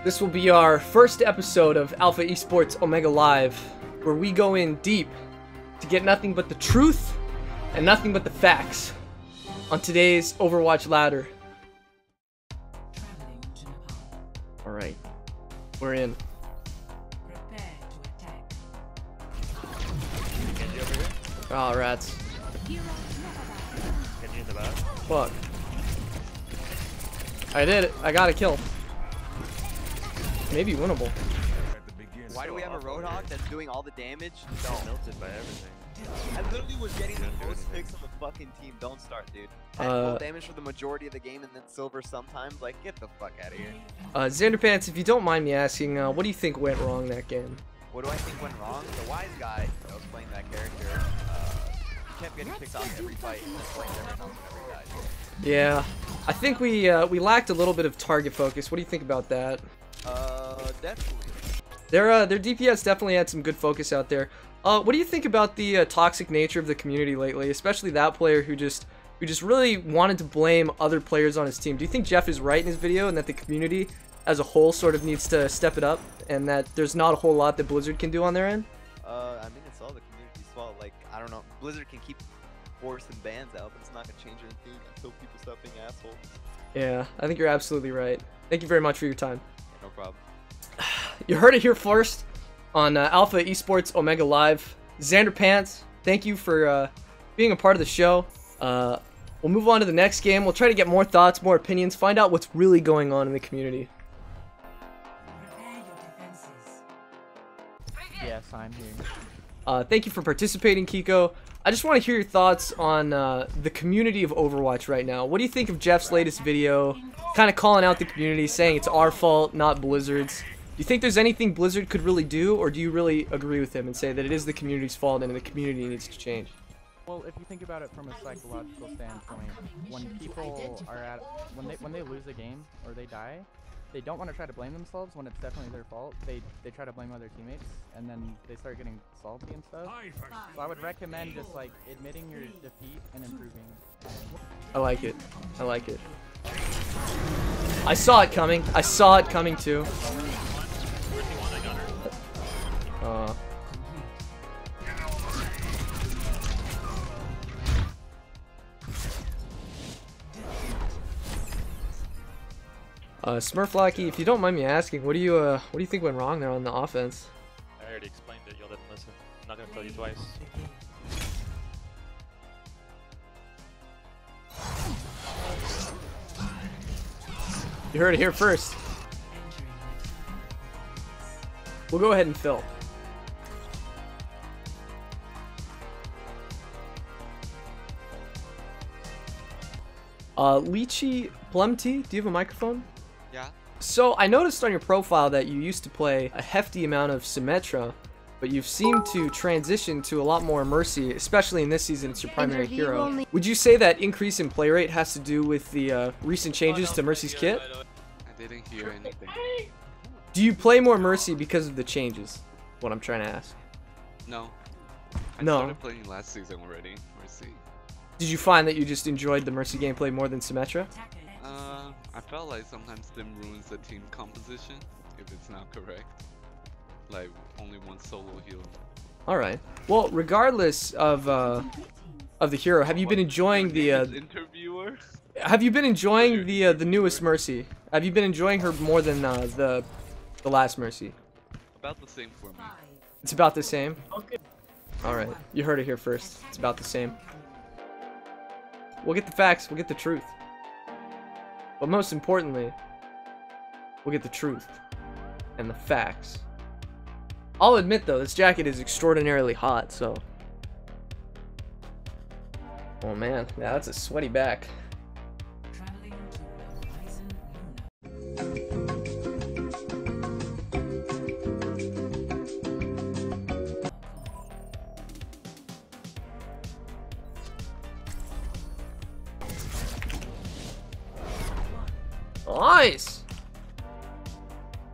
This will be our first episode of Alpha Esports Omega Live, where we go in deep to get nothing but the truth and nothing but the facts on today's Overwatch ladder. Alright, we're in. Oh, rats. Fuck. I did it. I got a kill. Maybe winnable. Why do we have a Roadhog that's doing all the damage? No. Melted by everything. I literally was getting the most picks on the fucking team. Don't start, dude. Full damage for the majority of the game and then silver sometimes. Like, get the fuck out of here. Xanderpants, if you don't mind me asking, what do you think went wrong that game? What do I think went wrong? The Wise guy that was playing that character, he kept getting picked off every fight and then playing everyone else whenever he died. Yeah, I think we lacked a little bit of target focus. What do you think about that? Definitely. Their DPS definitely had some good focus out there. What do you think about the toxic nature of the community lately, especially that player who just really wanted to blame other players on his team? Do you think Jeff is right in his video and that the community as a whole sort of needs to step it up and that there's not a whole lot that Blizzard can do on their end? I mean, it's all the community's fault. Like, I don't know. Blizzard can keep forcing bans out, but it's not going to change anything until people stop being assholes. Yeah, I think you're absolutely right. Thank you very much for your time. No problem. You heard it here first on Alpha Esports Omega Live. Xanderpants, thank you for being a part of the show. We'll move on to the next game. We'll try to get more thoughts, more opinions, find out what's really going on in the community. Yes, I'm here. Thank you for participating, Kiko. I just want to hear your thoughts on the community of Overwatch right now. What do you think of Jeff's latest video, kind of calling out the community, saying it's our fault, not Blizzard's? Do you think there's anything Blizzard could really do, or do you really agree with him and say that it is the community's fault and the community needs to change? Well, if you think about it from a psychological standpoint, when people are when they lose a game or they die, they don't want to try to blame themselves when it's definitely their fault. They try to blame other teammates, and then they start getting salty and stuff. So I would recommend just like admitting your defeat and improving. I like it. I like it. I saw it coming. I saw it coming too. Smurflocky, if you don't mind me asking, what do you think went wrong there on the offense? I already explained it, you didn't listen. I'm not gonna tell you twice. You heard it here first. We'll go ahead and fill. Lychee Plumty, do you have a microphone? Yeah. So I noticed on your profile that you used to play a hefty amount of Symmetra, but you've seemed to transition to a lot more Mercy, especially in this season. It's your primary hero. Would you say that increase in play rate has to do with the recent changes to Mercy's kit? I didn't hear anything. Do you play more Mercy because of the changes? What I'm trying to ask. No. I No. started playing last season already, Mercy. Did you find that you just enjoyed the Mercy gameplay more than Symmetra? I felt like sometimes Sim ruins the team composition if it's not correct. Like only one solo heal. Alright. Well, regardless of the hero, have you been enjoying the Interviewer? have you been enjoying the newest Mercy? Have you been enjoying her more than the last Mercy? About the same for me. It's about the same? Alright. You heard it here first. It's about the same. We'll get the facts, we'll get the truth. But most importantly, we'll get the truth and the facts. I'll admit though, this jacket is extraordinarily hot, so. Oh man, yeah, that's a sweaty back. Nice.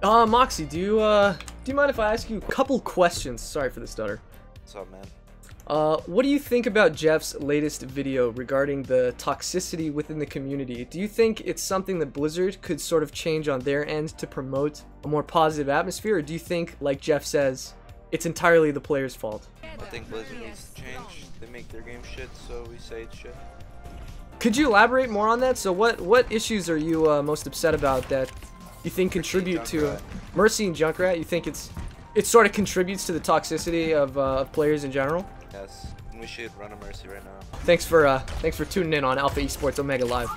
Moxie, do you mind if I ask you a couple questions? Sorry for the stutter. What's up, man? What do you think about Jeff's latest video regarding the toxicity within the community? Do you think it's something that Blizzard could sort of change on their end to promote a more positive atmosphere, or do you think, like Jeff says, it's entirely the players' fault? I think Blizzard needs to change. They make their game shit, so we say it's shit. Could you elaborate more on that? So what issues are you most upset about that you think contribute to Mercy and Junkrat? You think it sort of contributes to the toxicity of players in general? Yes, we should run a Mercy right now. Thanks for tuning in on Alpha Esports Omega Live.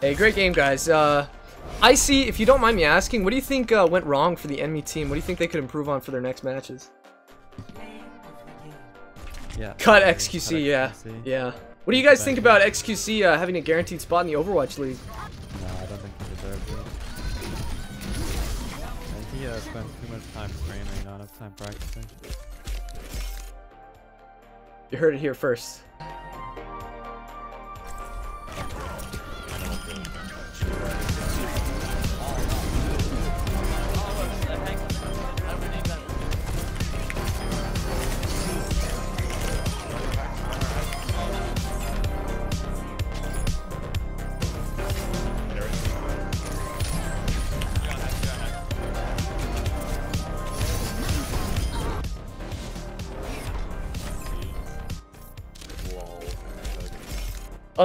Hey, great game, guys. Icy, if you don't mind me asking, what do you think went wrong for the enemy team? What do you think they could improve on for their next matches? Yeah. Cut XQC, yeah. What do you guys think about XQC having a guaranteed spot in the Overwatch League? No, I don't think he deserves it. I think he spent too much time training, not enough time practicing. You heard it here first.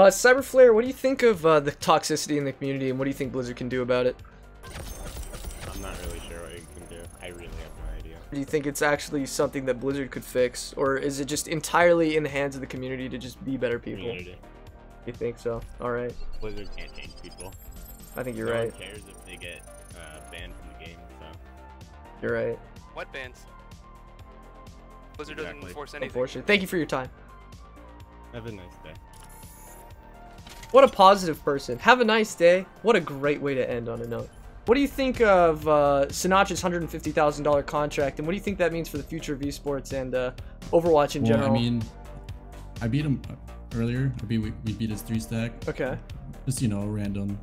Cyberflare, what do you think of the toxicity in the community, and what do you think Blizzard can do about it? I'm not really sure what it can do. I really have no idea. Do you think it's actually something that Blizzard could fix, or is it just entirely in the hands of the community to just be better people? Community. You think so? Alright. Blizzard can't change people. I think you're No right. one cares if they get banned from the game, so. You're right. What bans? Blizzard doesn't enforce anything. Unfortunately. Thank you for your time. Have a nice day. What a positive person. Have a nice day. What a great way to end on a note. What do you think of Sinatra's $150,000 contract, and what do you think that means for the future of esports and Overwatch in general? I mean, I beat him earlier. We beat his 3-stack. Okay. Just, you know, random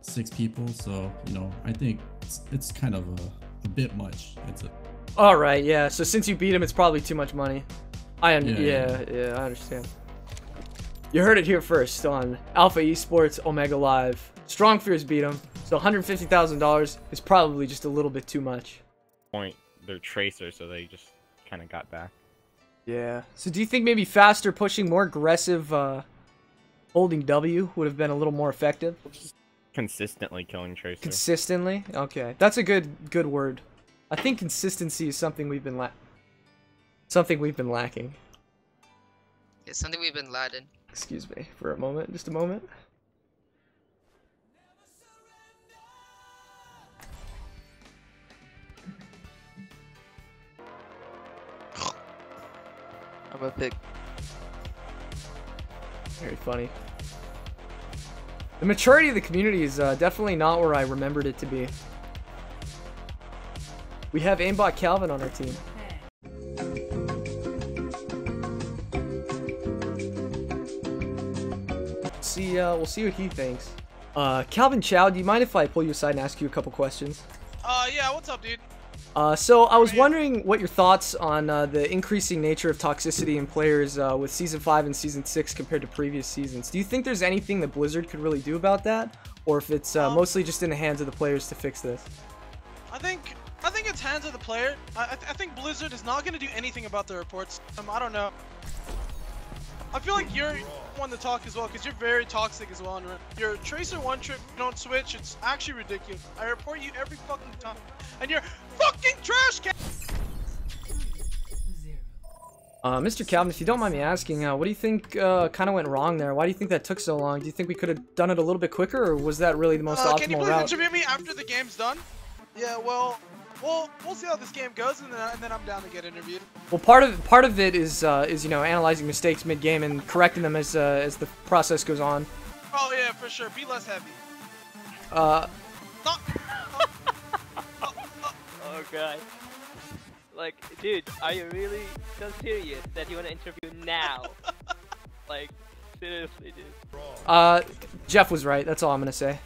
6 people. So, you know, I think it's kind of a bit much. All right, yeah. So since you beat him, it's probably too much money. I understand. You heard it here first on Alpha Esports Omega Live. Strong Fears beat him, so $150,000 is probably just a little bit too much. They're tracers, so they just kind of got back. Yeah. So do you think maybe faster pushing, more aggressive holding W would have been a little more effective? Consistently killing tracers. Consistently? Okay. That's a good word. I think consistency is something we've been lacking. It's something we've been lacking. Excuse me for a moment, just a moment. I'm a pig. Very funny. The maturity of the community is definitely not where I remembered it to be. We have Aimbot Calvin on our team. We'll see what he thinks. Calvin Chow, do you mind if I pull you aside and ask you a couple questions? Yeah, what's up, dude? So I was wondering what your thoughts on the increasing nature of toxicity in players with Season 5 and Season 6 compared to previous seasons. Do you think there's anything that Blizzard could really do about that? Or if it's mostly just in the hands of the players to fix this? I think it's hands of the player. I think Blizzard is not going to do anything about the reports. I don't know. I feel like you're one to talk as well, because you're very toxic as well. And your Tracer one trip, you don't switch. It's actually ridiculous. I report you every fucking time, and you're fucking trash can. Mr. Calvin, if you don't mind me asking, what do you think kind of went wrong there? Why do you think that took so long? Do you think we could have done it a little bit quicker, or was that really the most optimal route? Can you please interview me after the game's done? Yeah, well, we'll see how this game goes, and then I'm down to get interviewed. Well, part of it is you know, analyzing mistakes mid-game and correcting them as the process goes on. Oh yeah, for sure. Be less heavy. Oh god. Like, dude, are you really so serious that you want to interview now? Like, definitively did. Jeff was right. That's all I'm gonna say.